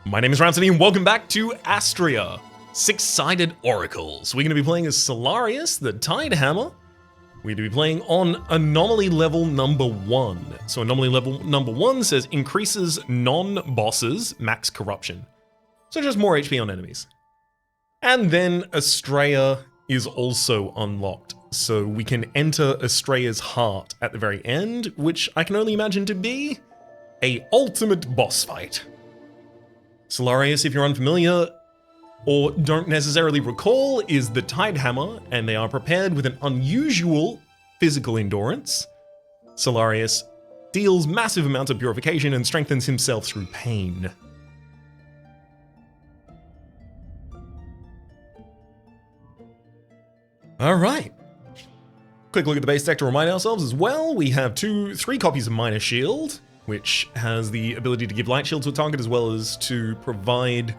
My name is Rhapsody and welcome back to Astrea, Six-Sided Oracles. We're going to be playing as Solarius, the Tide Hammer. We're going to be playing on Anomaly Level number 1. So Anomaly Level number 1 says increases non-bosses max corruption. So just more HP on enemies. And then Astrea is also unlocked. So we can enter Astrea's heart at the very end, which I can only imagine to be a ultimate boss fight. Solarius, if you're unfamiliar or don't necessarily recall, is the Tide Hammer, and they are prepared with an unusual physical endurance. Solarius deals massive amounts of purification and strengthens himself through pain. Alright. Quick look at the base deck to remind ourselves as well. We have 3 copies of Minor Shield, which has the ability to give Light Shield to a target as well as to provide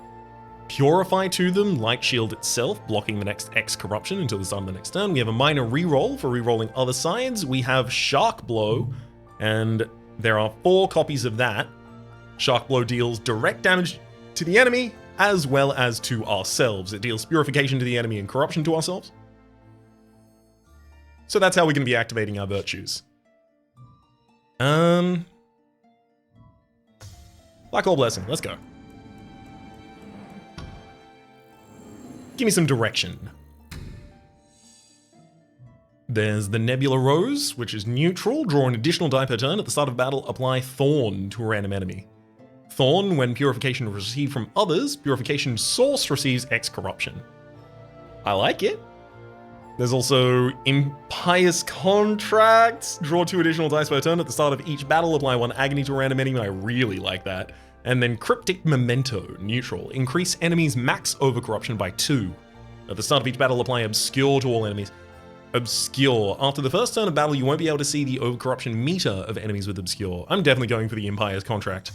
Purify to them, Light Shield itself, blocking the next X corruption until the start of the next turn. We have a minor reroll for rerolling other sides. We have Shark Blow, and there are 4 copies of that. Shark Blow deals direct damage to the enemy as well as to ourselves. It deals purification to the enemy and corruption to ourselves. So that's how we're going to be activating our virtues. Black Hole Blessing, let's go. Give me some direction. There's the Nebula Rose, which is neutral. Draw an additional die per turn. At the start of battle, apply Thorn to a random enemy. Thorn, when purification is received from others, purification source receives X corruption. I like it. There's also Impious Contracts. Draw 2 additional dice per turn. At the start of each battle, apply 1 agony to a random enemy. I really like that. And then Cryptic Memento, neutral. Increase enemies' max overcorruption by 2. At the start of each battle, apply Obscure to all enemies. Obscure. After the first turn of battle, you won't be able to see the overcorruption meter of enemies with Obscure. I'm definitely going for the Impious Contract.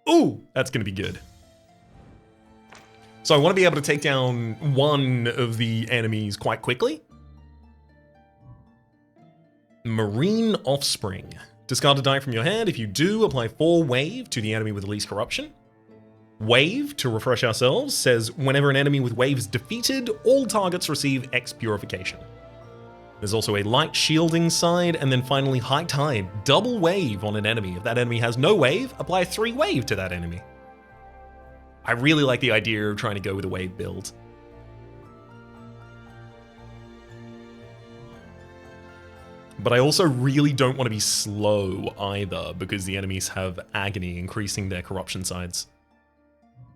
Ooh, that's going to be good. So I want to be able to take down one of the enemies quite quickly. Marine Offspring. Discard a die from your hand. If you do, apply 4 Wave to the enemy with the least corruption. Wave, to refresh ourselves, says whenever an enemy with Wave is defeated, all targets receive X purification. There's also a light shielding side, and then finally High Tide. Double Wave on an enemy. If that enemy has no Wave, apply 3 Wave to that enemy. I really like the idea of trying to go with a wave build. But I also really don't want to be slow either, because the enemies have agony, increasing their corruption sides.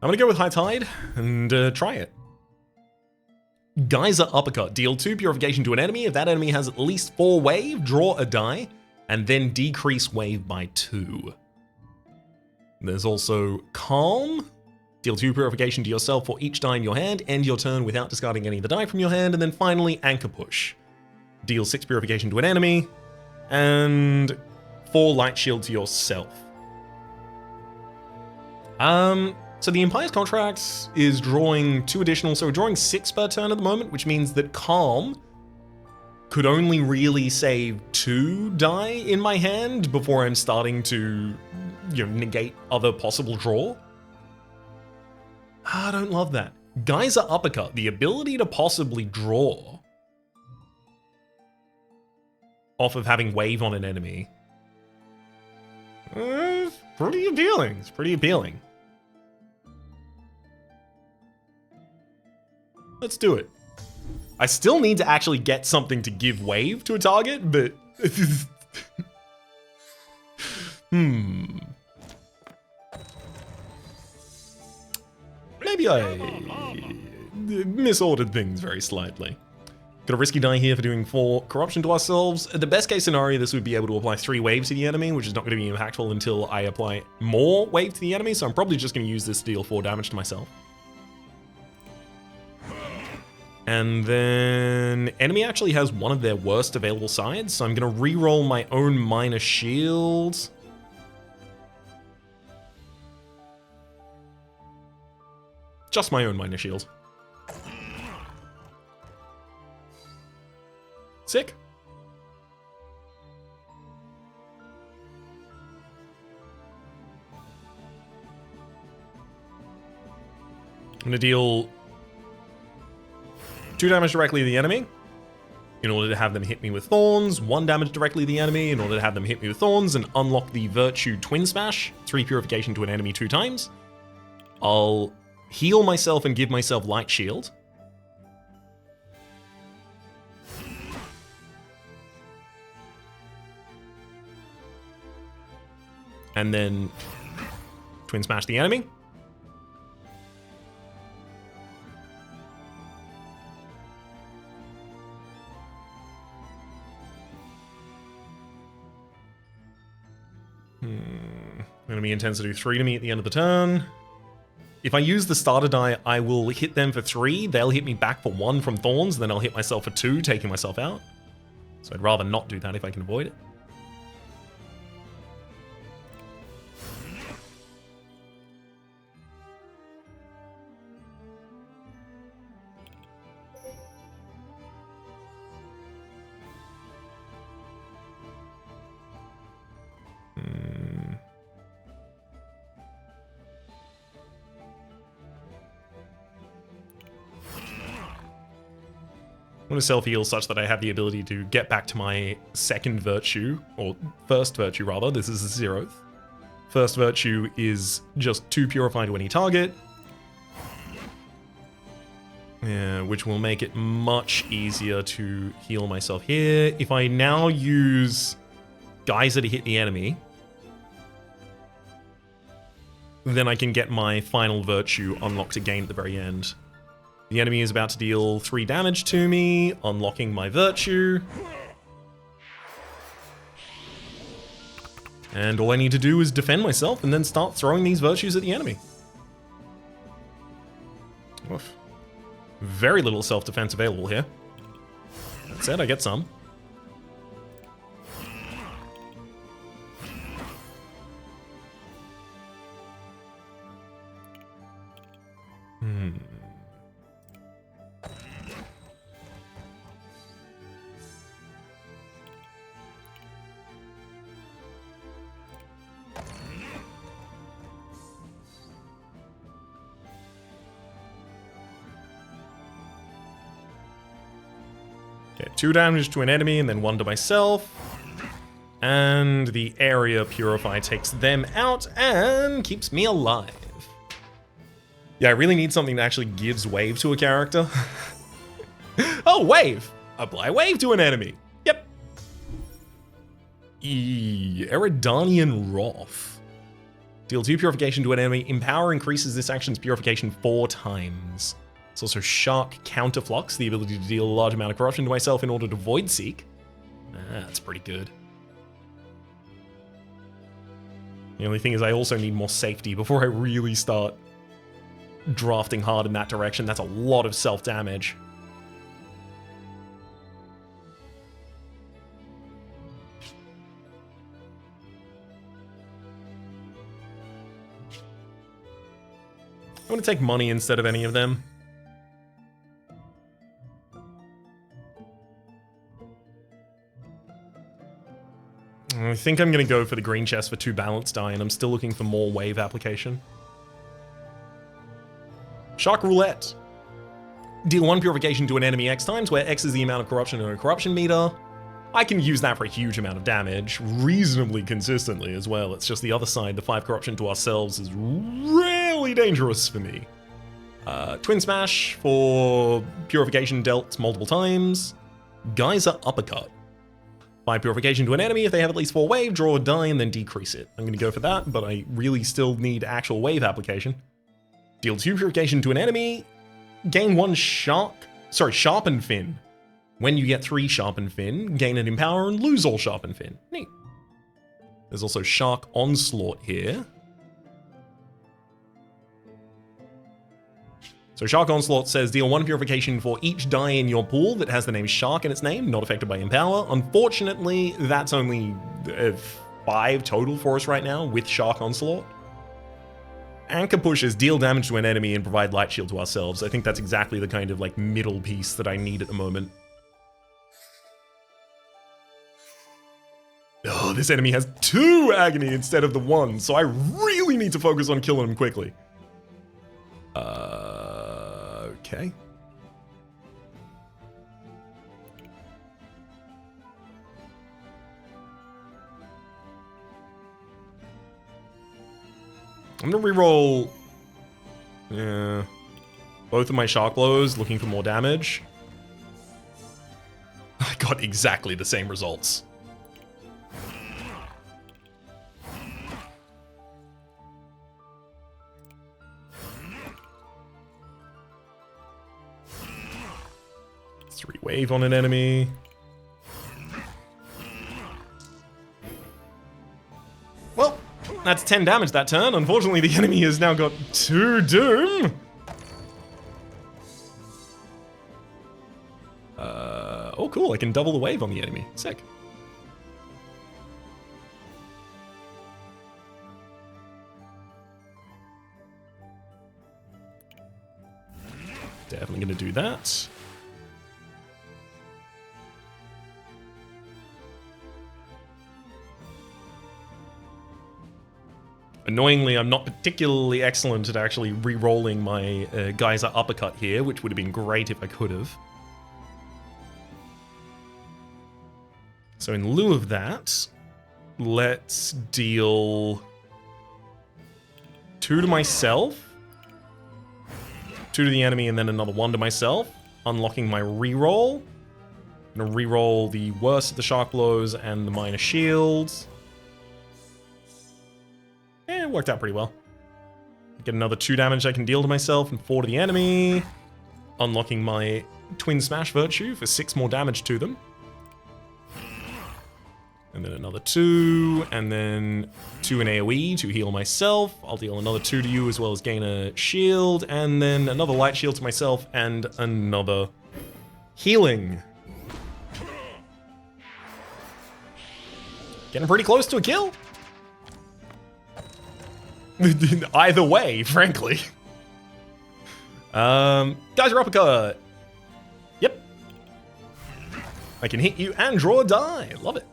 I'm going to go with High Tide and try it. Geyser Uppercut. Deal 2 purification to an enemy. If that enemy has at least 4 wave, draw a die, and then decrease wave by 2. There's also Calm. Deal 2 purification to yourself for each die in your hand, end your turn without discarding any of the die from your hand, and then finally Anchor Push. Deal 6 purification to an enemy, and 4 light shield to yourself. So the Impious Contract is drawing 2 additional, so we're drawing 6 per turn at the moment, which means that Calm could only really save 2 die in my hand before I'm starting to, negate other possible draw. I don't love that. Geyser Uppercut, the ability to possibly draw off of having wave on an enemy. Pretty appealing. It's pretty appealing. Let's do it. I still need to actually get something to give wave to a target, but... Maybe I misordered things very slightly. Got a risky die here for doing 4 corruption to ourselves. The best case scenario, this would be able to apply 3 waves to the enemy, which is not going to be impactful until I apply more wave to the enemy, so I'm probably just going to use this to deal 4 damage to myself. And then enemy actually has one of their worst available sides, so I'm going to reroll my own minor shield. Just my own minor shield. Sick. going to deal 2 damage directly to the enemy in order to have them hit me with thorns, 1 damage directly to the enemy in order to have them hit me with thorns, and unlock the Virtue Twin Smash, 3 purification to an enemy 2 times. I'll heal myself and give myself Light Shield. And then Twin Smash the enemy. Enemy intends to do 3 to me at the end of the turn. If I use the starter die, I will hit them for 3. They'll hit me back for 1 from Thorns, then I'll hit myself for 2, taking myself out. So I'd rather not do that if I can avoid it. I'm going to self-heal such that I have the ability to get back to my second virtue, or first virtue rather. This is the 0th. First virtue is just 2 purify to any target. Yeah, which will make it much easier to heal myself here. If I now use Geyser to hit the enemy, then I can get my final virtue unlocked again at the very end. The enemy is about to deal 3 damage to me, unlocking my virtue. And all I need to do is defend myself and then start throwing these virtues at the enemy. Oof. Very little self-defense available here. That said, I get some. Okay, 2 damage to an enemy and then 1 to myself. And the area purify takes them out and keeps me alive. Yeah, I really need something that actually gives wave to a character. Oh, wave! Apply wave to an enemy. Yep. Eridanian Wrath. Deal 2 purification to an enemy. Empower increases this action's purification 4 times. It's also Shark Counterflux, the ability to deal a large amount of corruption to myself in order to Void Seek. That's pretty good. The only thing is I also need more safety before I really start drafting hard in that direction. That's a lot of self-damage. I'm going to take money instead of any of them. I think I'm going to go for the green chest for 2 balance die, and I'm still looking for more wave application. Shark Roulette. Deal 1 purification to an enemy X times, where X is the amount of corruption in a corruption meter. I can use that for a huge amount of damage, reasonably consistently as well. It's just the other side, the 5 corruption to ourselves is really dangerous for me. Twin Smash for purification dealt multiple times. Geyser Uppercut. 5 purification to an enemy. If they have at least 4 wave, draw a die and then decrease it. I'm going to go for that, but I really still need actual wave application. Deal 2 purification to an enemy. Gain 1 Sharpened Fin. When you get 3 Sharpened Fin, gain an Empower and lose all Sharpened Fin. Neat. There's also Shark Onslaught here. So Shark Onslaught says deal 1 purification for each die in your pool that has the name Shark in its name, not affected by Empower. Unfortunately, that's only 5 total for us right now with Shark Onslaught. Anchor pushes deal damage to an enemy and provide light shield to ourselves. I think that's exactly the kind of like middle piece that I need at the moment. Oh, this enemy has 2 agony instead of the 1, so I really need to focus on killing him quickly. Okay. I'm gonna reroll, yeah, both of my shark blows, looking for more damage. I got exactly the same results. Three wave on an enemy. Well, that's 10 damage that turn. Unfortunately, the enemy has now got 2 doom. Oh, cool. I can double the wave on the enemy. Sick. Definitely going to do that. Annoyingly, I'm not particularly excellent at actually re-rolling my Geyser uppercut here, which would have been great if I could have. So in lieu of that, let's deal 2 to myself, 2 to the enemy, and then another 1 to myself, unlocking my re-roll. I'm gonna re-roll the worst of the shark blows and the minor shields. It worked out pretty well. Get another 2 damage I can deal to myself and 4 to the enemy. Unlocking my Twin Smash Virtue for 6 more damage to them. And then another 2, and then 2 in AoE to heal myself. I'll deal another 2 to you as well as gain a shield, and then another light shield to myself and another healing. Getting pretty close to a kill. Either way, frankly. Geyser uppercut. Yep. I can hit you and draw a die. Love it.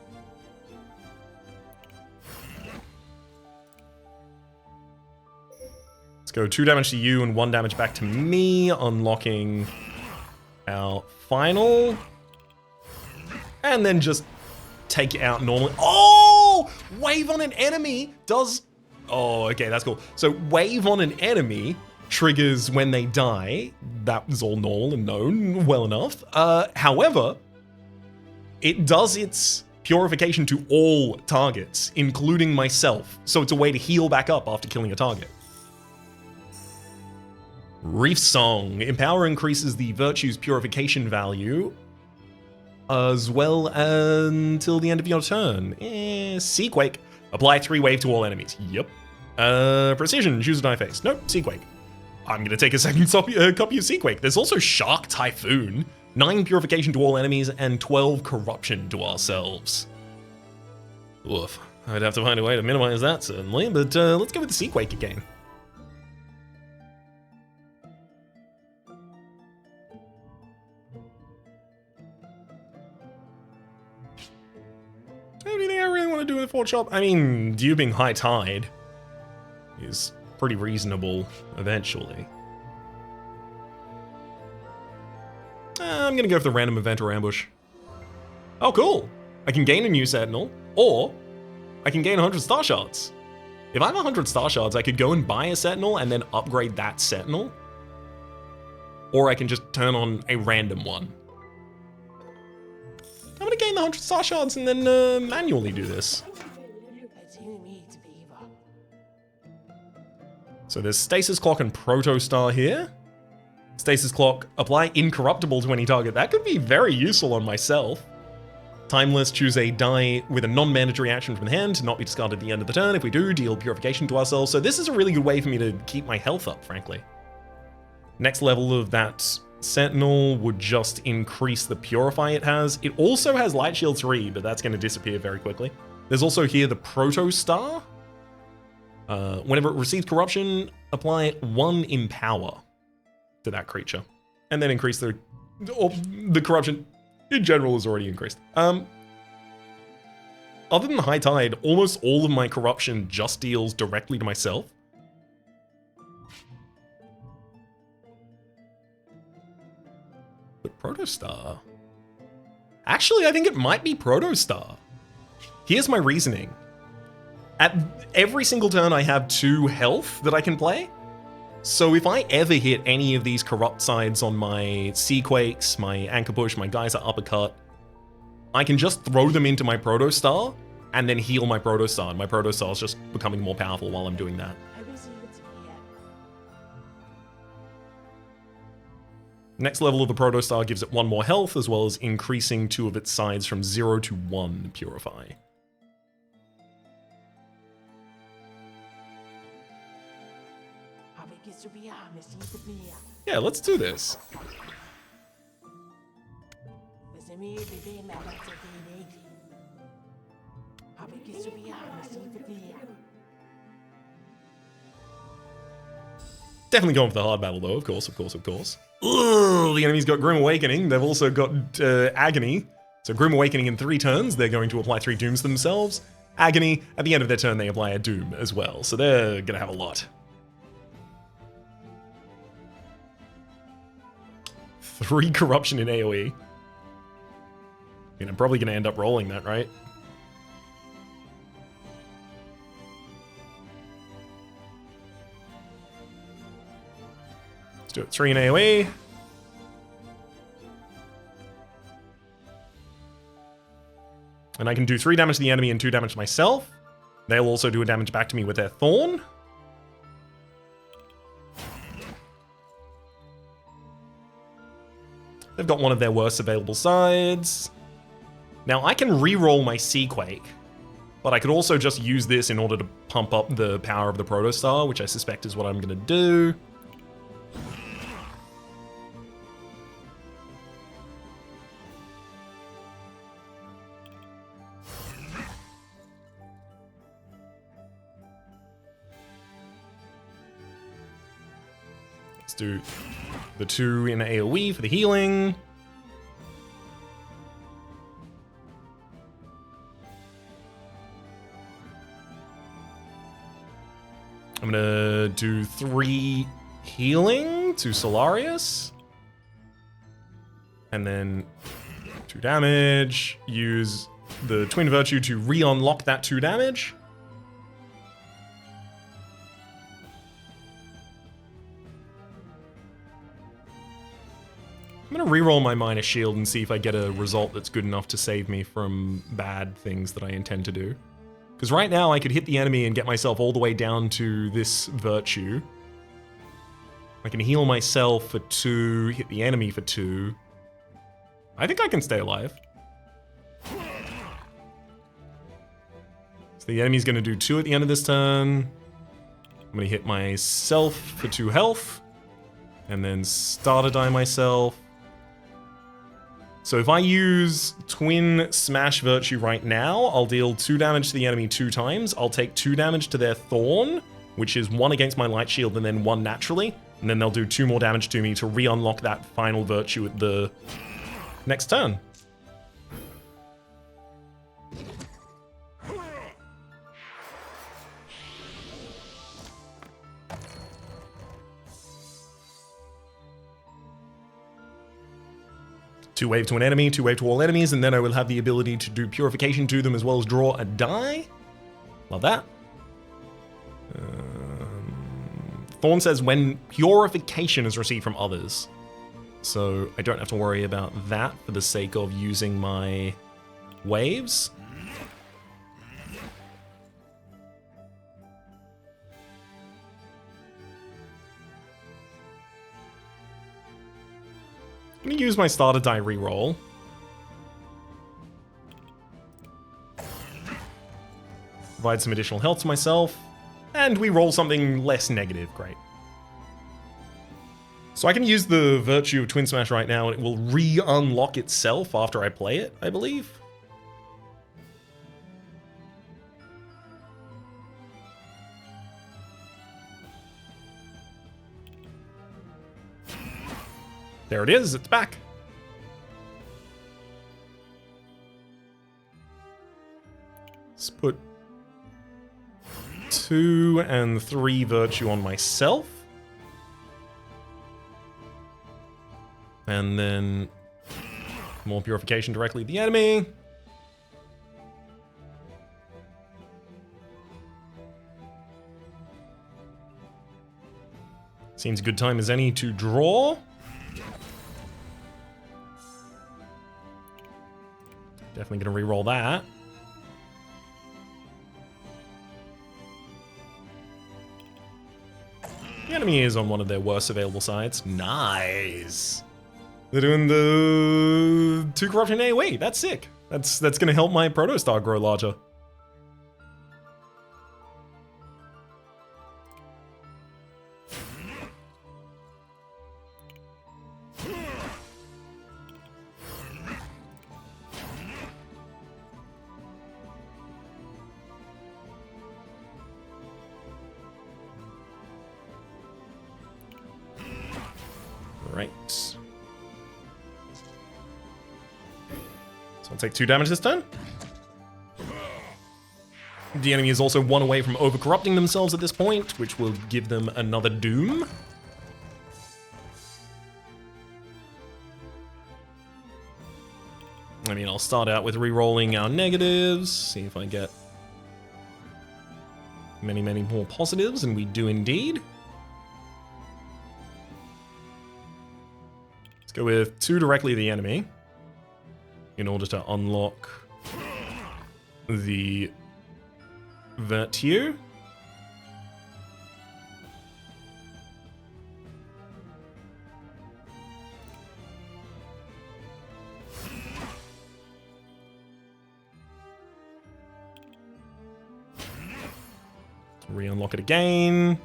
Let's go 2 damage to you and 1 damage back to me, unlocking our final. And then just take it out normally. Oh! Wave on an enemy does... Oh, okay, that's cool. So wave on an enemy triggers when they die. That was all normal and known well enough. However, it does its purification to all targets, including myself. So it's a way to heal back up after killing a target. Reef Song. Empower increases the virtue's purification value as well until the end of your turn. Seaquake. Apply 3 wave to all enemies. Yep. Precision. Choose a die face. Nope. Seaquake. I'm going to take a second copy of Seaquake. There's also Shark Typhoon. 9 purification to all enemies and 12 corruption to ourselves. Oof. I'd have to find a way to minimize that, certainly. But let's go with the Seaquake again. Anything I really want to do with the Fort Shop? I mean, duping High Tide is pretty reasonable eventually. I'm gonna go for the random event or ambush. Oh, cool. I can gain a new Sentinel, or I can gain 100 Star Shards. If I have 100 Star Shards, I could go and buy a Sentinel and then upgrade that Sentinel. Or I can just turn on a random one. I'm gonna gain the 100 Star Shards and then manually do this. So there's Stasis Clock and Proto Star here. Stasis Clock, apply incorruptible to any target. That could be very useful on myself. Timeless, choose a die with a non-mandatory action from the hand to not be discarded at the end of the turn. If we do, deal purification to ourselves. So this is a really good way for me to keep my health up, frankly. Next level of that Sentinel would just increase the Purify it has. It also has Light Shield 3, but that's going to disappear very quickly. There's also here the Proto Star. Whenever it receives corruption, apply 1 Empower to that creature. And then increase the corruption in general is already increased. Other than High Tide, almost all of my corruption just deals directly to myself. Protostar. Actually, I think it might be Protostar. Here's my reasoning. At every single turn, I have 2 health that I can play. So if I ever hit any of these corrupt sides on my Seaquakes, my Anchor Push, my Geyser Uppercut, I can just throw them into my Protostar and then heal my Protostar. And my Protostar is just becoming more powerful while I'm doing that. Next level of the Protostar gives it 1 more health, as well as increasing 2 of its sides from 0 to 1 Purify. Yeah, let's do this. Definitely going for the hard battle, though, of course. Ugh, the enemy's got Grim Awakening. They've also got Agony. So Grim Awakening in 3 turns. They're going to apply 3 Dooms themselves. Agony, at the end of their turn, they apply a Doom as well. So they're going to have a lot. 3 Corruption in AoE. I mean, I'm probably going to end up rolling that, right? Let's do it. 3 in AoE. And I can do 3 damage to the enemy and 2 damage to myself. They'll also do a damage back to me with their Thorn. They've got one of their worst available sides. Now, I can re-roll my Seaquake, but I could also just use this in order to pump up the power of the Protostar, which I suspect is what I'm going to do. Let's do the 2 in AoE for the healing. I'm gonna do 3 healing to Solarius. And then 2 damage. Use the Twin Virtue to re-unlock that 2 damage. I'm gonna reroll my Minor Shield and see if I get a result that's good enough to save me from bad things that I intend to do. Because right now I could hit the enemy and get myself all the way down to this Virtue. I can heal myself for 2, hit the enemy for 2. I think I can stay alive. So the enemy's gonna do 2 at the end of this turn. I'm gonna hit myself for 2 health. And then Starter Die myself. So if I use Twin Smash Virtue right now, I'll deal 2 damage to the enemy 2 times. I'll take 2 damage to their Thorn, which is 1 against my Light Shield and then 1 naturally. And then they'll do 2 more damage to me to re-unlock that final Virtue at the next turn. Two wave to an enemy, 2 wave to all enemies, and then I will have the ability to do Purification to them as well as draw a die. Love that. Thorn says when Purification is received from others. So I don't have to worry about that for the sake of using my waves. I'm gonna use my Starter Die reroll. Provide some additional health to myself. And we roll something less negative. Great. So I can use the Virtue of Twin Smash right now, and it will re-unlock itself after I play it, I believe. There it is, it's back. Let's put 2 and 3 Virtue on myself. And then more purification directly at the enemy. Seems a good time as any to draw. Definitely gonna re-roll that. The enemy is on one of their worst available sides. Nice. They're doing the 2 corruption AoE. That's sick. That's gonna help my Protostar grow larger. Right. So I'll take 2 damage this turn. The enemy is also 1 away from over-corrupting themselves at this point, which will give them another doom. I mean, I'll start out with re-rolling our negatives, see if I get many, many more positives, and we do indeed. Let's go with 2 directly to the enemy in order to unlock the Virtue. Re-unlock it again.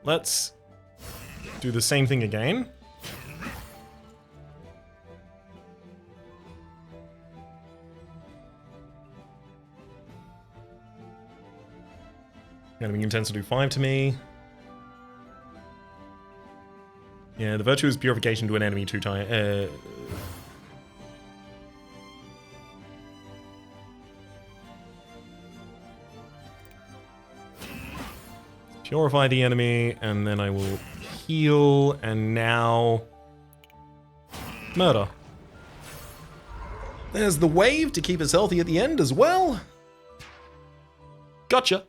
Let's do the same thing again. Enemy intends to do 5 to me. Yeah, the virtue is purification to an enemy 2 times. Purify the enemy, and then I will heal, and now murder. There's the wave to keep us healthy at the end as well. Gotcha.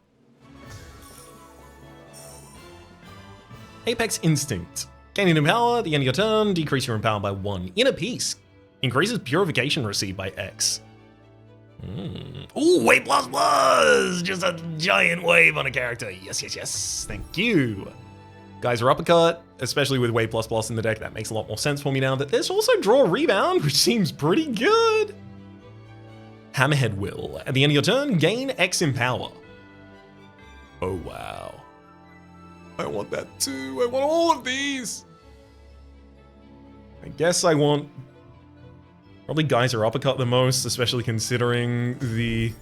Apex Instinct. Gaining empower at the end of your turn, decrease your empower by 1. Inner Peace. Increases purification received by X. Ooh, wave plus plus! Just a giant wave on a character. Yes, yes, yes. Thank you. Geyser Uppercut, especially with wave plus plus in the deck, that makes a lot more sense for me now that there's also Draw Rebound, which seems pretty good. Hammerhead Will. At the end of your turn, gain X Empower. Oh, wow. I want that too. I want all of these. I guess I want probably Geyser Uppercut the most, especially considering the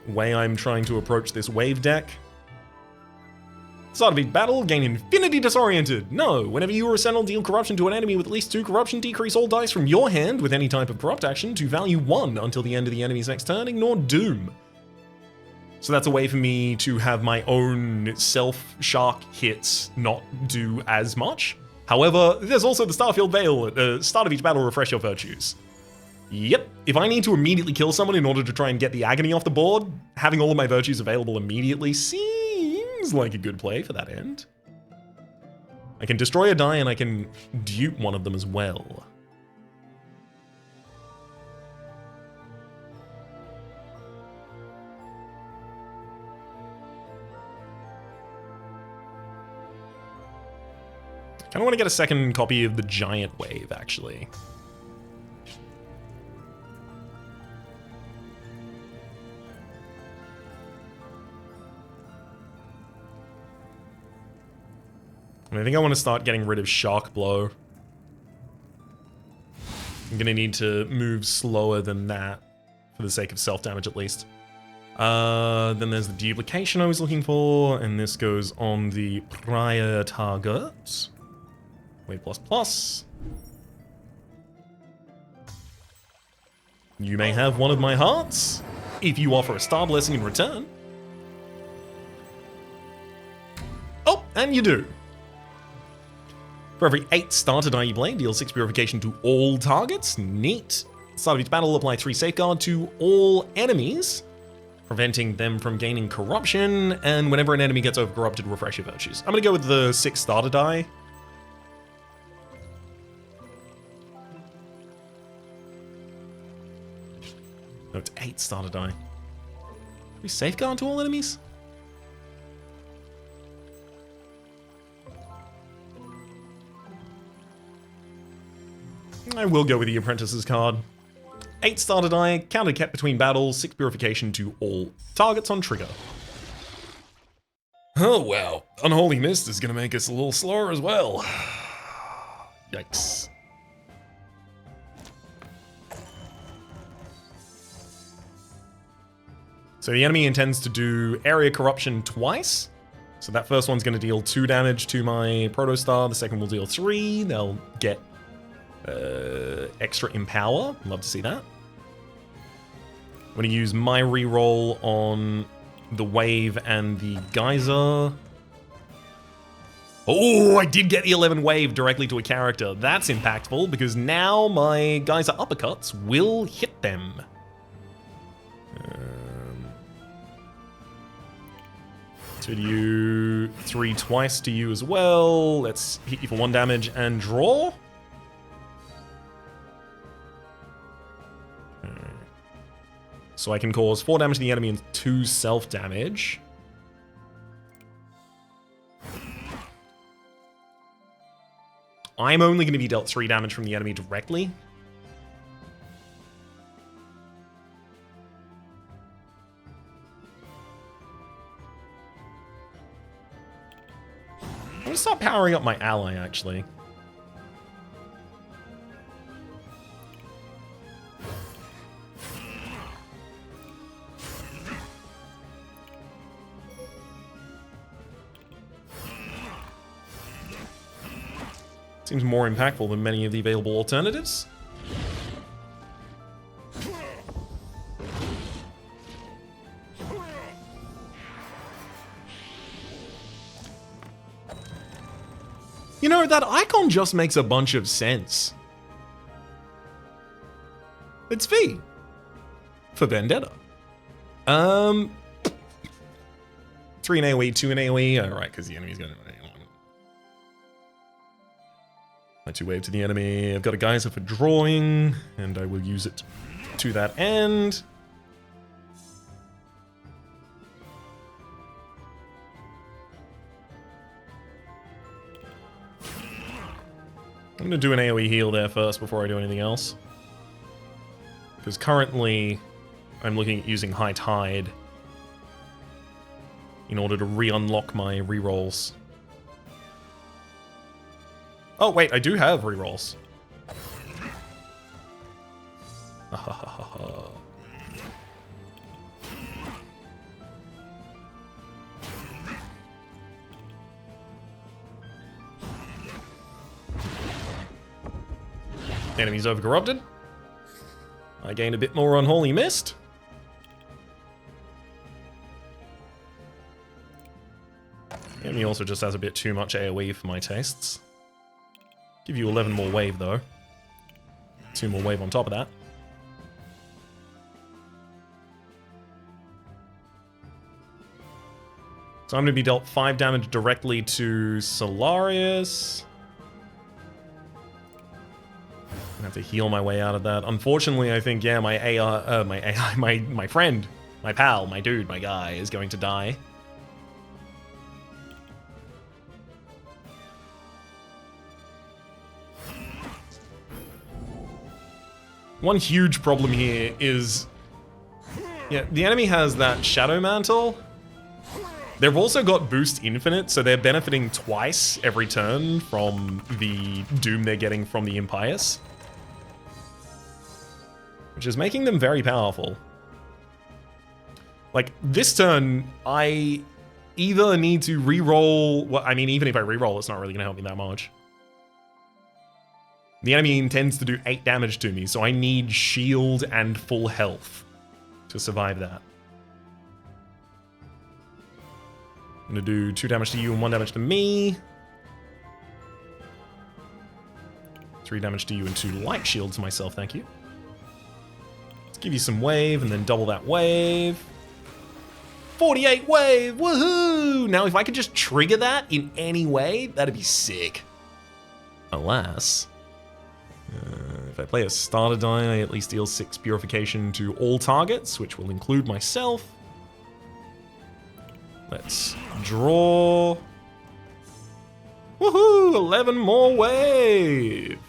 way I'm trying to approach this wave deck. Start of each battle, gain Infinity Disoriented. No, whenever you or a Sentinel deal corruption to an enemy with at least 2 corruption, decrease all dice from your hand with any type of corrupt action to value 1 until the end of the enemy's next turn. Ignore Doom. So that's a way for me to have my own self-shark hits not do as much. However, there's also the Starfield Veil at the start of each battle, refresh your virtues. Yep, if I need to immediately kill someone in order to try and get the agony off the board, having all of my virtues available immediately seems like a good play for that end. I can destroy a die and I can dupe one of them as well. I kind of want to get a second copy of the Giant Wave, actually. And I think I want to start getting rid of Shark Blow. I'm going to need to move slower than that, for the sake of self-damage at least. Then there's the duplication I was looking for, and this goes on the prior target. Wave plus plus. You may have one of my hearts, if you offer a star blessing in return. Oh! And you do. For every 8 starter die you play, deal 6 purification to all targets. Neat. Start of each battle, apply 3 safeguard to all enemies, preventing them from gaining corruption. And whenever an enemy gets over-corrupted, refresh your virtues. I'm going to go with the 6 starter die. No, it's 8 starter die. We safeguard to all enemies? I will go with the Apprentice's card. 8 starter die, counter kept between battles, 6 purification to all targets on trigger. Oh wow, Unholy Mist is going to make us a little slower as well. Yikes. So the enemy intends to do Area Corruption twice. So that first one's going to deal 2 damage to my Protostar, the second will deal 3. They'll get extra Empower. Love to see that. I'm going to use my reroll on the Wave and the Geyser. Oh, I did get the 11 Wave directly to a character. That's impactful because now my Geyser uppercuts will hit them. So you 3 twice to you as well. Let's hit you for 1 damage and draw. So I can cause 4 damage to the enemy and 2 self-damage. I'm only going to be dealt 3 damage from the enemy directly. I'm going to start powering up my ally, actually. Seems more impactful than many of the available alternatives. You know, that icon just makes a bunch of sense. It's V. For Vendetta. 3 in AoE, 2 in AoE. Alright, because the enemy's going to... My 2 wave to the enemy. I've got a Geyser for drawing, and I will use it to that end. I'm going to do an AoE heal there first before I do anything else. Because currently, I'm looking at using High Tide in order to re-unlock my rerolls. Oh, wait, I do have rerolls. Enemy's over-corrupted. I gain a bit more Unholy Mist. Enemy also just has a bit too much AoE for my tastes. Give you 11 more wave, though. 2 more wave on top of that. So I'm going to be dealt 5 damage directly to Solarius. I have to heal my way out of that. Unfortunately, I think, yeah, my my friend, my pal, my dude, my guy is going to die. One huge problem here is, yeah, the enemy has that Shadow Mantle. They've also got Boost Infinite, so they're benefiting twice every turn from the doom they're getting from the Impious. Which is making them very powerful. Like, this turn, I either need to re-roll... Well, I mean, even if I re-roll, it's not really going to help me that much. The enemy intends to do 8 damage to me, so I need shield and full health to survive that. I'm gonna do 2 damage to you and 1 damage to me. 3 damage to you and 2 light shields to myself, thank you. Let's give you some wave and then double that wave. 48 wave, woohoo! Now if I could just trigger that in any way, that'd be sick. Alas, if I play a starter die, I at least deal 6 purification to all targets, which will include myself. Let's draw. Woohoo! 11 more wave!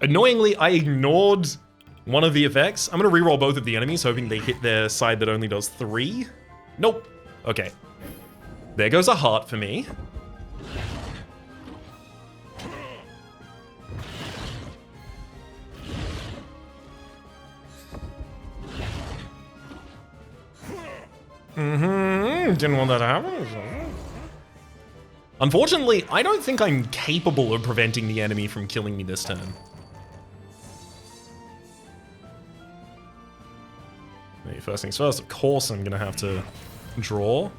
Annoyingly, I ignored one of the effects. I'm gonna reroll both of the enemies, hoping they hit their side that only does 3. Nope. Okay. There goes a heart for me. Didn't want that to happen. Unfortunately, I don't think I'm capable of preventing the enemy from killing me this turn. First things first, of course I'm gonna have to draw.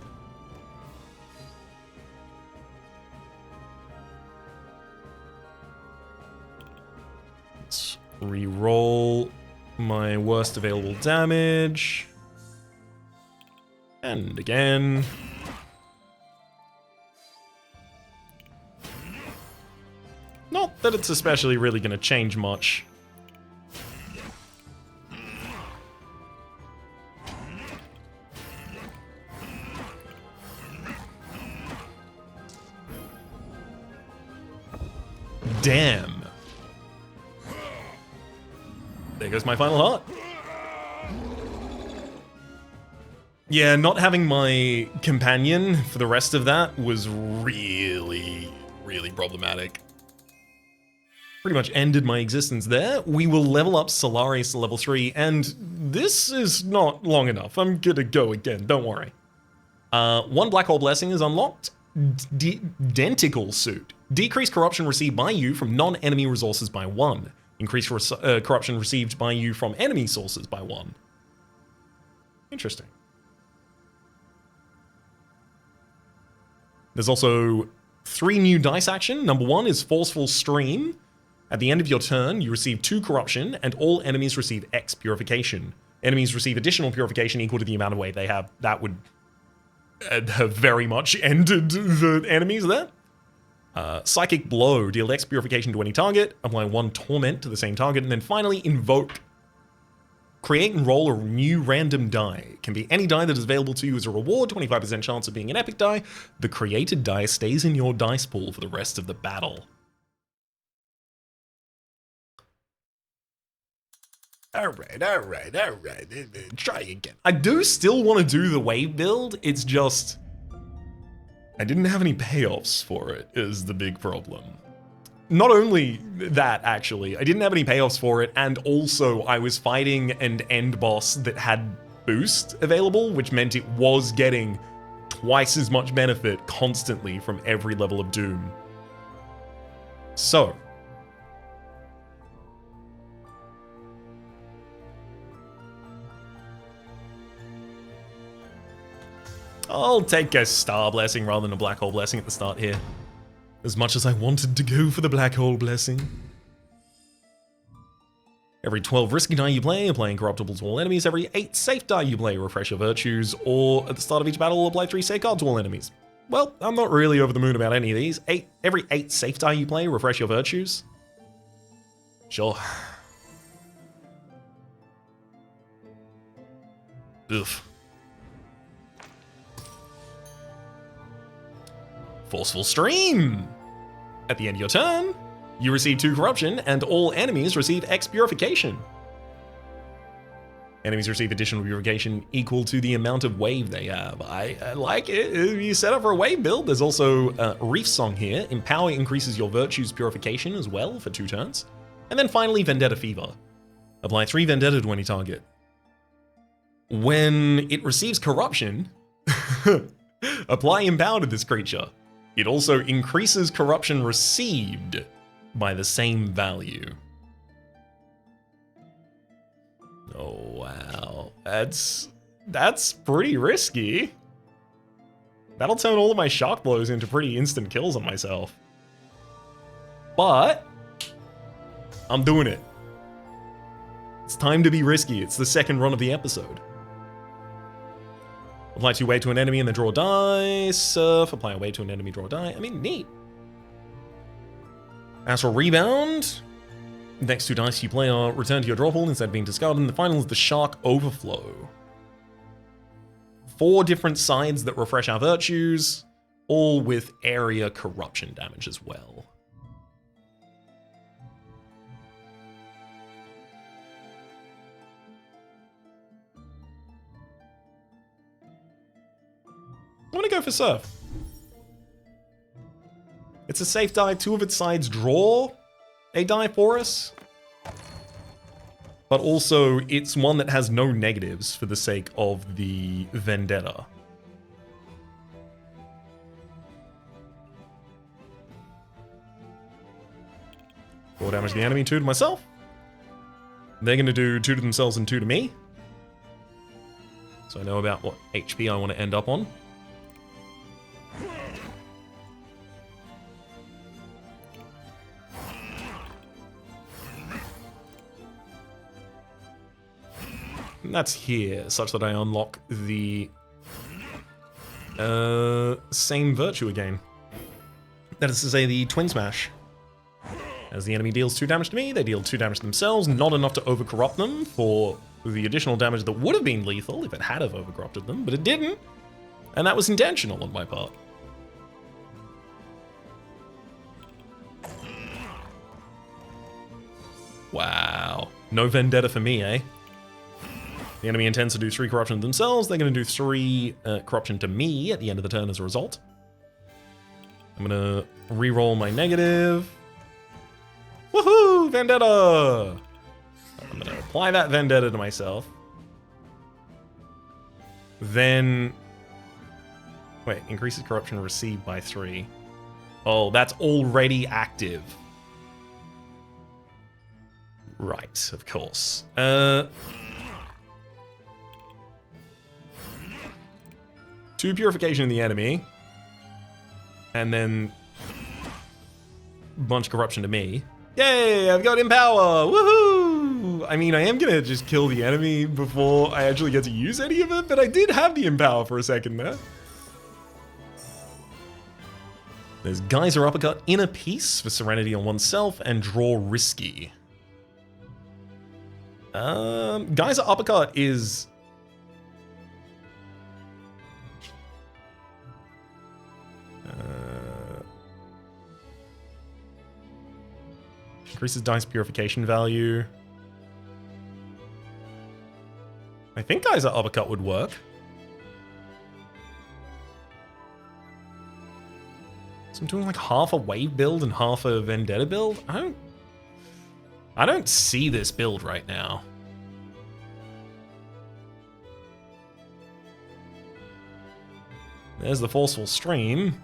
Let's re-roll my worst available damage. And again. Not that it's especially really gonna change much. Damn. There goes my final heart. Yeah, not having my companion for the rest of that was really, really problematic. Pretty much ended my existence there. We will level up Solarius to level 3, and this is not long enough. I'm gonna go again, don't worry. 1 Black Hole Blessing is unlocked. Denticle Suit. Decrease corruption received by you from non-enemy resources by 1. Increase corruption received by you from enemy sources by 1. Interesting. There's also 3 new dice action. Number 1 is Forceful Stream. At the end of your turn, you receive 2 corruption, and all enemies receive X purification. Enemies receive additional purification equal to the amount of wave they have. That would have very much ended the enemies there. Psychic Blow. Deal X purification to any target. Apply 1 torment to the same target. And then finally, Invoke. Create and roll a new random die. It can be any die that is available to you as a reward, 25% chance of being an epic die. The created die stays in your dice pool for the rest of the battle. Alright. Try again. I do still want to do the wave build, it's just I didn't have any payoffs for it, is the big problem. Not only that, actually, I didn't have any payoffs for it, and also I was fighting an end boss that had boost available, which meant it was getting twice as much benefit constantly from every level of Doom. So, I'll take a Star Blessing rather than a Black Hole Blessing at the start here. As much as I wanted to go for the Black Hole Blessing. Every 12 risky die you play, apply incorruptible to all enemies. Every 8 safe die you play, refresh your virtues, or at the start of each battle, apply 3 safeguard to all enemies. Well, I'm not really over the moon about any of these. Every 8 safe die you play, refresh your virtues. Sure. Oof. Forceful Stream! At the end of your turn, you receive 2 corruption, and all enemies receive X purification. Enemies receive additional purification equal to the amount of wave they have. I like it. If you set up for a wave build, there's also Reef Song here. Empower increases your virtues purification as well for 2 turns. And then finally, Vendetta Fever. Apply 3 Vendetta to any target. When it receives corruption, apply Empower to this creature. It also increases corruption received by the same value. Oh, wow. That's pretty risky. That'll turn all of my shock blows into pretty instant kills on myself. But I'm doing it. It's time to be risky. It's the second run of the episode. Apply 2 weight to an enemy and then draw a die. Surf, apply a weight to an enemy, draw a die. I mean, neat. Astral Rebound. Next 2 dice you play are returned to your draw pool instead of being discarded. And the final is the Shark Overflow. 4 different sides that refresh our virtues, all with area corruption damage as well. I'm gonna go for Surf. It's a safe die. 2 of its sides draw a die for us. But also, it's one that has no negatives for the sake of the Vendetta. 4 damage to the enemy, 2 to myself. They're gonna do 2 to themselves and 2 to me. So I know about what HP I want to end up on. And that's here, such that I unlock the same virtue again. That is to say, the Twin Smash. As the enemy deals 2 damage to me, they deal 2 damage to themselves, not enough to overcorrupt them for the additional damage that would have been lethal if it had have overcorrupted them, but it didn't. And that was intentional on my part. Wow. No Vendetta for me, eh? The enemy intends to do 3 corruption to themselves. They're going to do 3 corruption to me at the end of the turn as a result. I'm going to re-roll my negative. Woohoo! Vendetta! I'm going to apply that Vendetta to myself. Then... Wait, increases corruption received by 3. Oh, that's already active. Right, of course. 2 purification in the enemy. And then... bunch of corruption to me. Yay, I've got Empower! Woohoo! I mean, I am gonna just kill the enemy before I actually get to use any of it, but I did have the Empower for a second there. There's Geyser Uppercut, Inner Peace for Serenity on oneself, and Draw Risky. Geyser Uppercut is... increases dice purification value. I think Geyser Uppercut would work. So I'm doing like half a wave build and half a Vendetta build. I don't see this build right now. There's the Forceful Stream.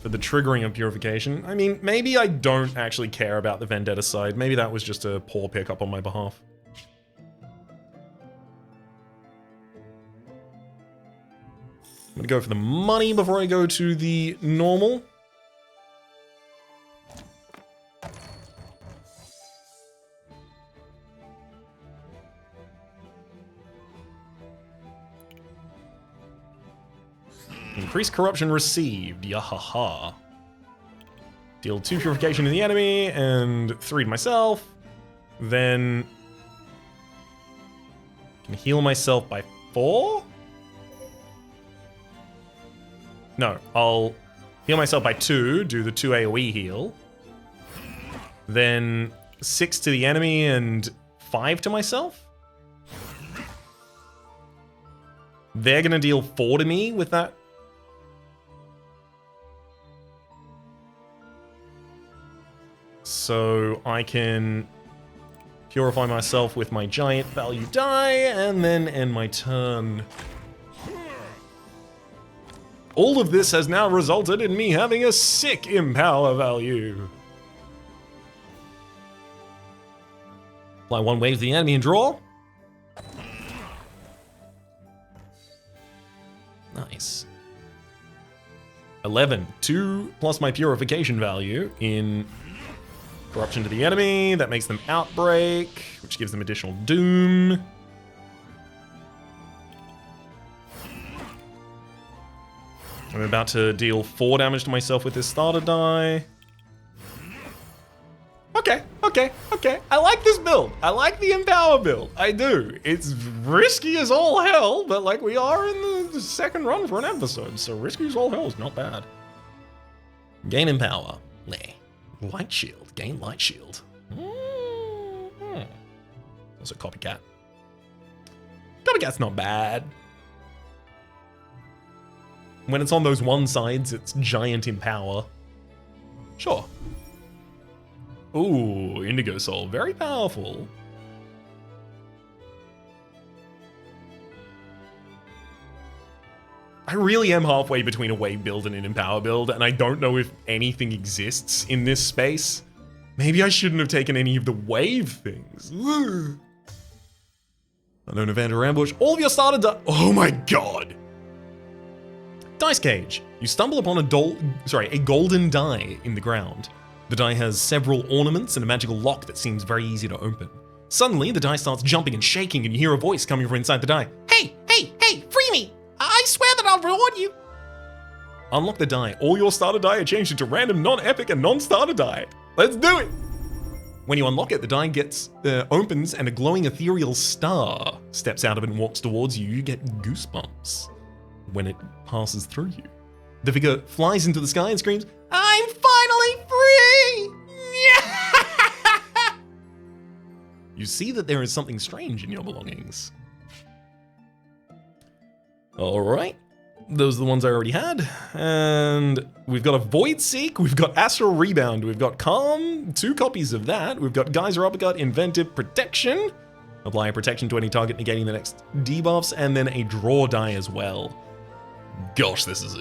For the triggering of purification. I mean, maybe I don't actually care about the Vendetta side. Maybe that was just a poor pickup on my behalf. I'm gonna go for the money before I go to the normal. Increased corruption received. Yahaha. Deal 2 purification to the enemy and 3 to myself. Then can heal myself by 4? No, I'll heal myself by 2, do the 2 AoE heal. Then 6 to the enemy and 5 to myself. They're gonna deal 4 to me with that. So I can purify myself with my giant value die, and then end my turn. All of this has now resulted in me having a sick Empower value. Apply one wave to the enemy and draw. Nice. 11. 2 plus my purification value in corruption to the enemy. That makes them outbreak, which gives them additional doom. I'm about to deal 4 damage to myself with this starter die. Okay. I like this build. I like the Empower build. I do. It's risky as all hell, but like we are in the second run for an episode, so risky as all hell is not bad. Gain Empower. Nah. Light Shield. Gain Light Shield. Also Copycat. Copycat's not bad. When it's on those one sides, it's giant Empower. Sure. Ooh, Indigo Soul, very powerful. I really am halfway between a wave build and an Empower build, and I don't know if anything exists in this space. Maybe I shouldn't have taken any of the wave things. Unknown event or ambush. All of your starter oh my god! Dice Cage. You stumble upon a golden die in the ground. The die has several ornaments and a magical lock that seems very easy to open. Suddenly, the die starts jumping and shaking, and you hear a voice coming from inside the die. Hey, free me! I swear that I'll reward you! Unlock the die. All your starter die are changed into random non-epic and non-starter die. Let's do it! When you unlock it, the die opens and a glowing ethereal star steps out of it and walks towards you. You get goosebumps when it passes through you. The figure flies into the sky and screams, I'm finally free! You see that there is something strange in your belongings. Alright, those are the ones I already had. And we've got a Void Seek, we've got Astral Rebound, we've got Calm, 2 copies of that. We've got Geyser Uppercut, Inventive Protection. Apply a protection to any target negating the next debuffs, and then a draw die as well. Gosh, this is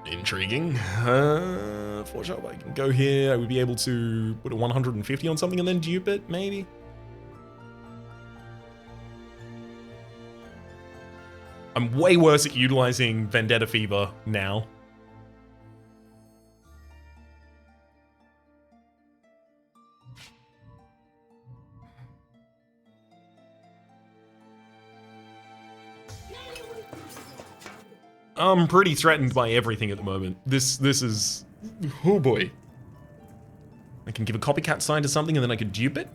intriguing. For sure, I can go here. I would be able to put a 150 on something and then dupe it, maybe. I'm way worse at utilizing Vendetta Fever now. I'm pretty threatened by everything at the moment. This is... oh boy. I can give a copycat sign to something and then I could dupe it.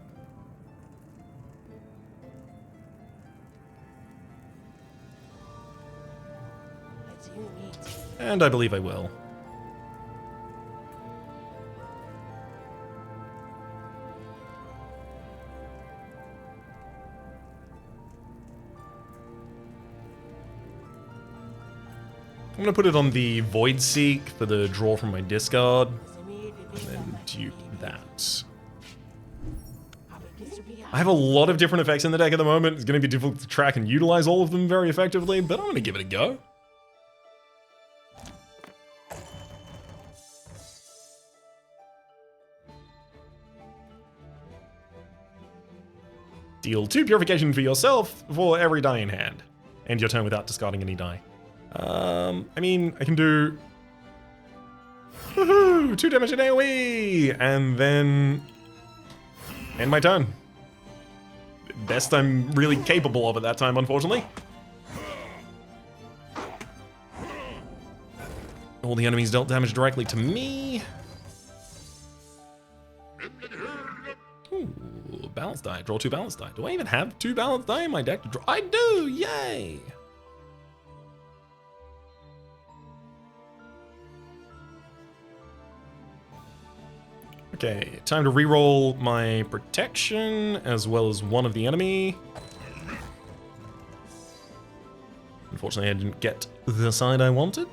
And I believe I will. I'm gonna put it on the Void Seek for the draw from my discard, and then dupe that. I have a lot of different effects in the deck at the moment. It's gonna be difficult to track and utilize all of them very effectively, but I'm gonna give it a go. Deal 2 purification for yourself for every die in hand. End your turn without discarding any die. I mean, I can do... woohoo! 2 damage in AoE! And then... end my turn. Best I'm really capable of at that time, unfortunately. All the enemies dealt damage directly to me. Ooh, balance die. Draw 2 balance die. Do I even have 2 balance die in my deck to draw? I do! Yay! Okay, time to reroll my protection as well as one of the enemy. Unfortunately, I didn't get the side I wanted.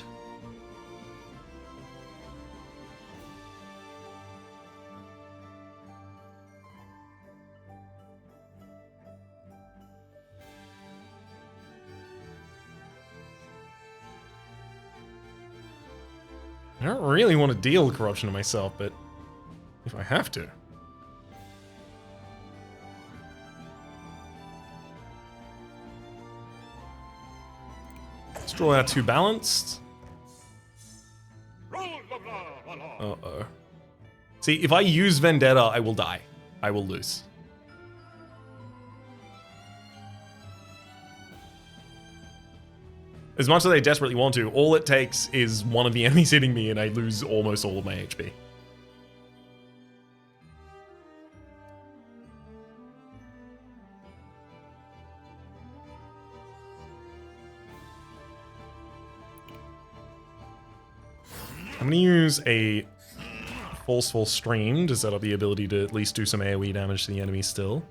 I don't really want to deal corruption to myself, but if I have to. Let's draw our 2 balanced. Uh-oh. See, if I use Vendetta, I will die. I will lose. As much as I desperately want to, all it takes is one of the enemies hitting me and I lose almost all of my HP. I'm going to use a Forceful Stream to set up the ability to at least do some AoE damage to the enemy still.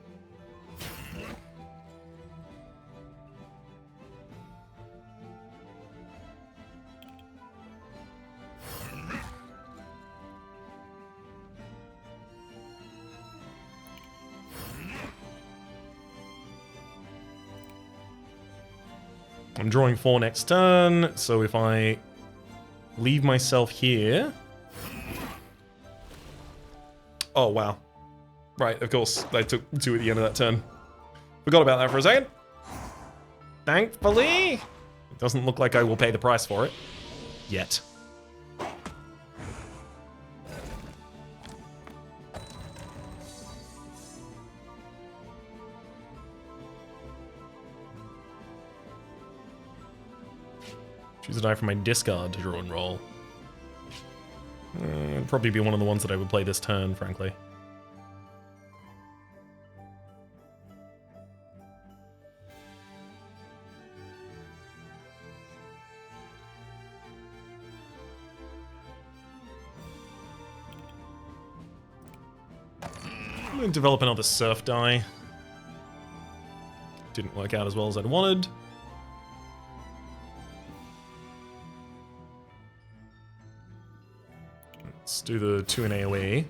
I'm drawing 4 next turn, so if I leave myself here... Oh, wow. Right, of course, I took 2 at the end of that turn. Forgot about that for a second. Thankfully, it doesn't look like I will pay the price for it. Yet. Choose a die from my discard to draw and roll. It'd probably be one of the ones that I would play this turn, frankly. I'm going to develop another surf die. Didn't work out as well as I'd wanted. Let's do the 2 in AoE.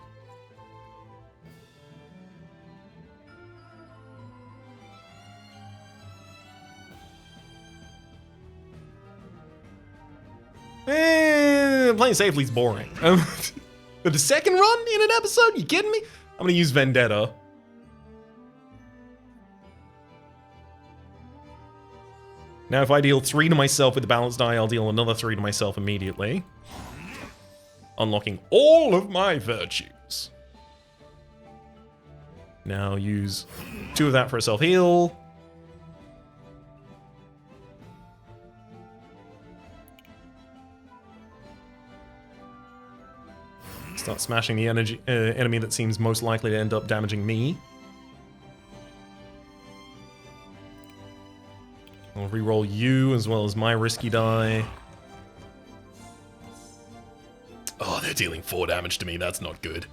Playing safely is boring. But the second run in an episode? You kidding me? I'm gonna use Vendetta. Now if I deal 3 to myself with the balanced die, I'll deal another 3 to myself immediately. Unlocking all of my virtues. Now use 2 of that for a self-heal. Start smashing the enemy that seems most likely to end up damaging me. I'll reroll you as well as my risky die. Oh, they're dealing 4 damage to me. That's not good.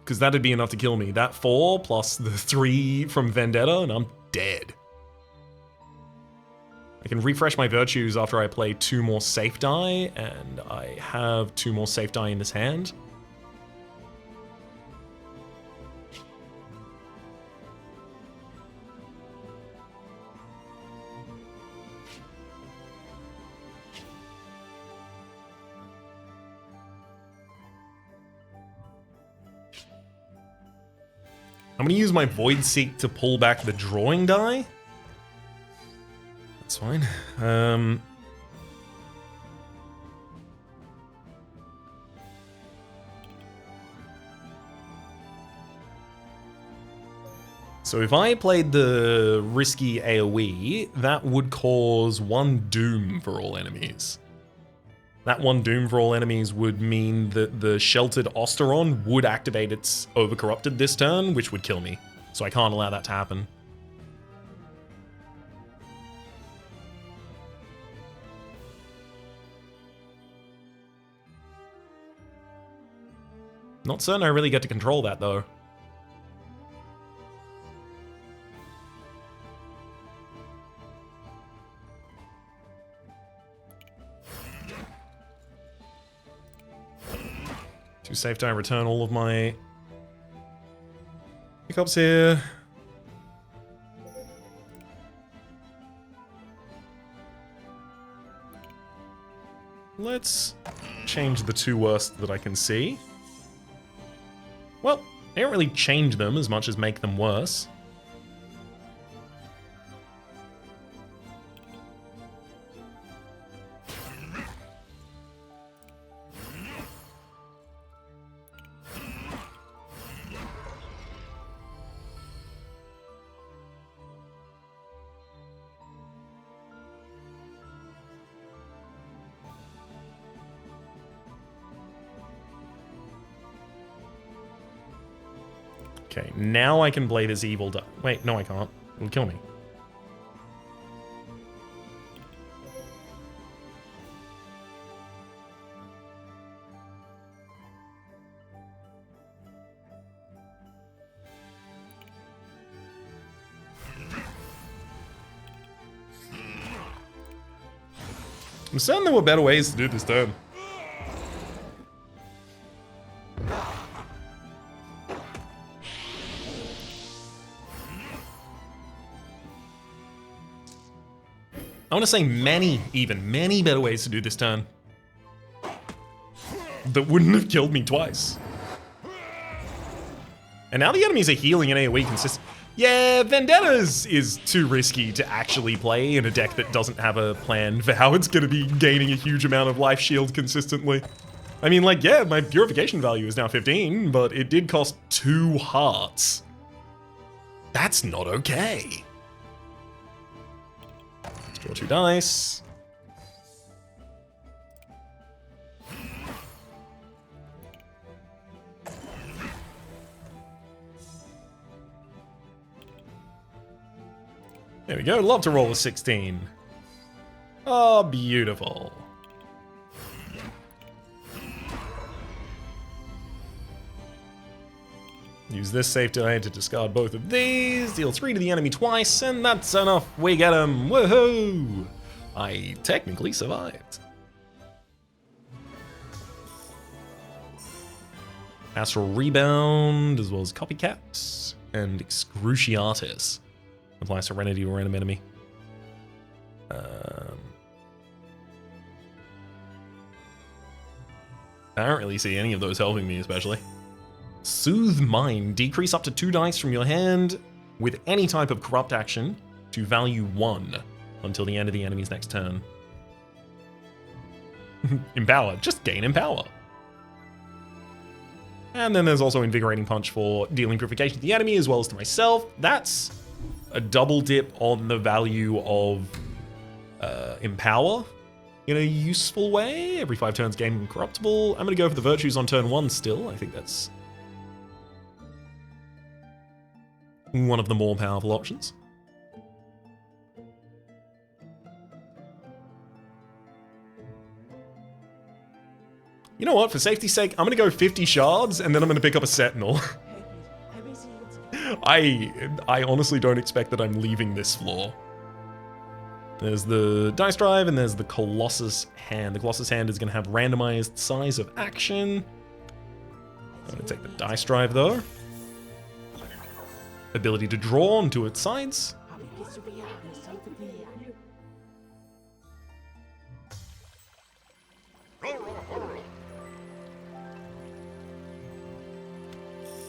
Because that'd be enough to kill me. That 4 plus the 3 from Vendetta, and I'm dead. I can refresh my virtues after I play 2 more safe die, and I have 2 more safe die in this hand. I'm going to use my Void Seek to pull back the drawing die. That's fine. So if I played the risky AoE, that would cause 1 doom for all enemies. That 1 doom for all enemies would mean that the Sheltered Osteron would activate its Overcorrupted this turn, which would kill me. So I can't allow that to happen. Not certain I really get to control that, though. Two safe die, return all of my pickups here. Let's change the two worst that I can see. Well, I don't really change them as much as make them worse. Okay, now I can blade his evil. Wait, no, I can't. It'll kill me. I'm certain there were better ways to do this turn. I want to say many better ways to do this turn. That wouldn't have killed me twice. And now the enemies are healing in AoE consistent. Yeah, Vendettas is too risky to actually play in a deck that doesn't have a plan for how it's going to be gaining a huge amount of life shield consistently. I mean, like, yeah, my purification value is now 15, but it did cost 2 hearts. That's not okay. Let's draw 2 dice. There we go, love to roll a 16. Oh, beautiful. Use this save die to discard both of these, deal 3 to the enemy twice, and that's enough. We get him. Woohoo! I technically survived. Astral Rebound, as well as Copycat, and Excruciatis. Apply Serenity to a random enemy. I don't really see any of those helping me, especially. Soothe Mind. Decrease up to 2 dice from your hand with any type of corrupt action to value 1 until the end of the enemy's next turn. Empower. Just gain Empower. And then there's also Invigorating Punch for dealing purification to the enemy as well as to myself. That's a double dip on the value of Empower in a useful way. Every 5 turns gain Incorruptible. I'm going to go for the Virtues on turn 1 still. I think that's one of the more powerful options. You know what? For safety's sake, I'm going to go 50 shards, and then I'm going to pick up a Sentinel. I honestly don't expect that I'm leaving this floor. There's the Dice Drive, and there's the Colossus Hand. The Colossus Hand is going to have randomized size of action. I'm going to take the Dice Drive, though. Ability to draw onto its sides.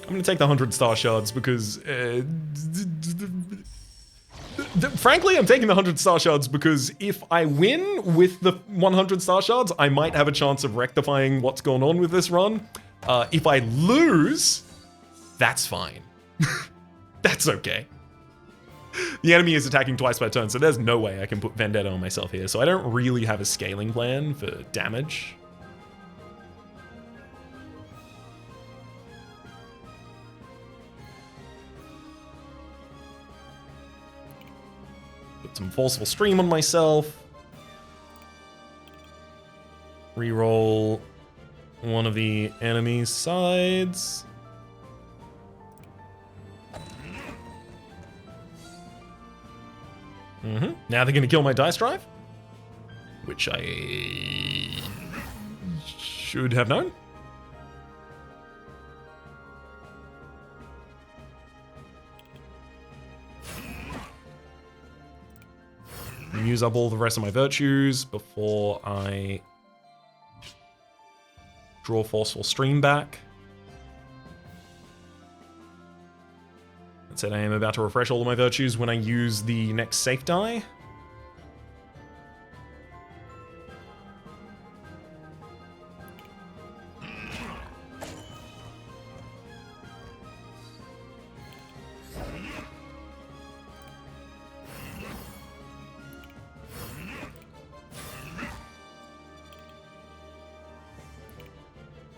I'm going to take the 100 star shards because... frankly, I'm taking the 100 star shards because if I win with the 100 star shards, I might have a chance of rectifying what's going on with this run. If I lose, that's fine. That's okay. The enemy is attacking twice per turn, so there's no way I can put Vendetta on myself here. So I don't really have a scaling plan for damage. Put some Forceful Stream on myself. Reroll one of the enemy's sides. Now they're going to kill my Dice Drive, which I should have known. Use up all the rest of my virtues before I Draw Forceful Stream back. That said, I am about to refresh all of my virtues when I use the next safe die.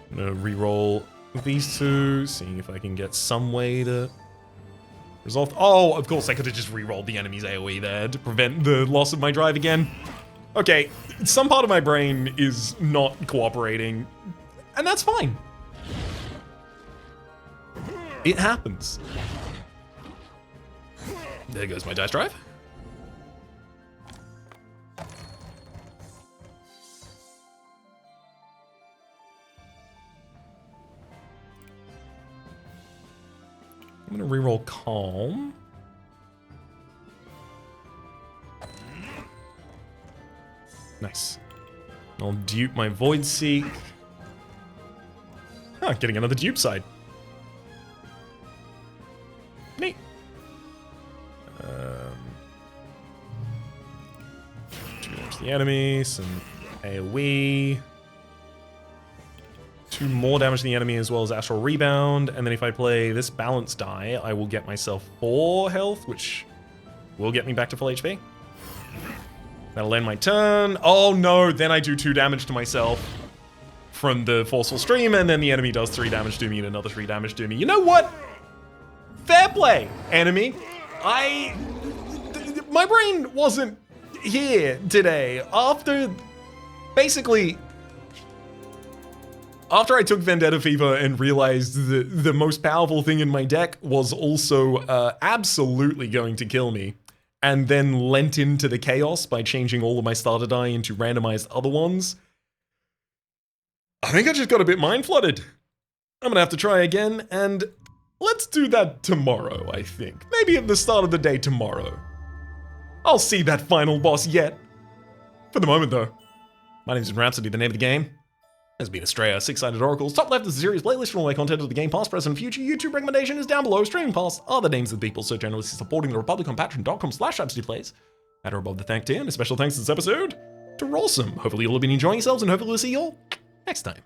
I'm gonna reroll these two, seeing if I can get some way to resolve. Oh, of course I could have just rerolled the enemy's AoE there to prevent the loss of my drive again. Okay, some part of my brain is not cooperating, and that's fine. It happens. There goes my dice drive. I'm gonna reroll Calm. Nice. I'll dupe my Void Seek. Huh, getting another dupe side. Neat. Two more to the enemy, some AoE. 2 more damage to the enemy as well as Astral Rebound, and then if I play this balance die, I will get myself 4 health, which will get me back to full HP. That'll end my turn. Oh no, then I do 2 damage to myself from the Forceful Stream, and then the enemy does 3 damage to me and another 3 damage to me. You know what? Fair play, enemy. My brain wasn't here today. After I took Vendetta Fever and realized that the most powerful thing in my deck was also absolutely going to kill me, and then lent into the chaos by changing all of my starter die into randomized other ones, I think I just got a bit mind flooded. I'm gonna have to try again, and let's do that tomorrow, I think. Maybe at the start of the day tomorrow. I'll see that final boss yet. For the moment, though, my name is Rhapsody, the name of the game has been Astrea, 6-sided oracles. Top left is the series playlist for all my content of the game, past, present, and future. YouTube recommendation is down below. Streaming past are the names of the people so generously supporting the Republic on patreon.com/RhapsodyPlays. At or above the thank tier, and a special thanks this episode to Rawsome. Hopefully you'll have been enjoying yourselves, and hopefully we'll see you all next time.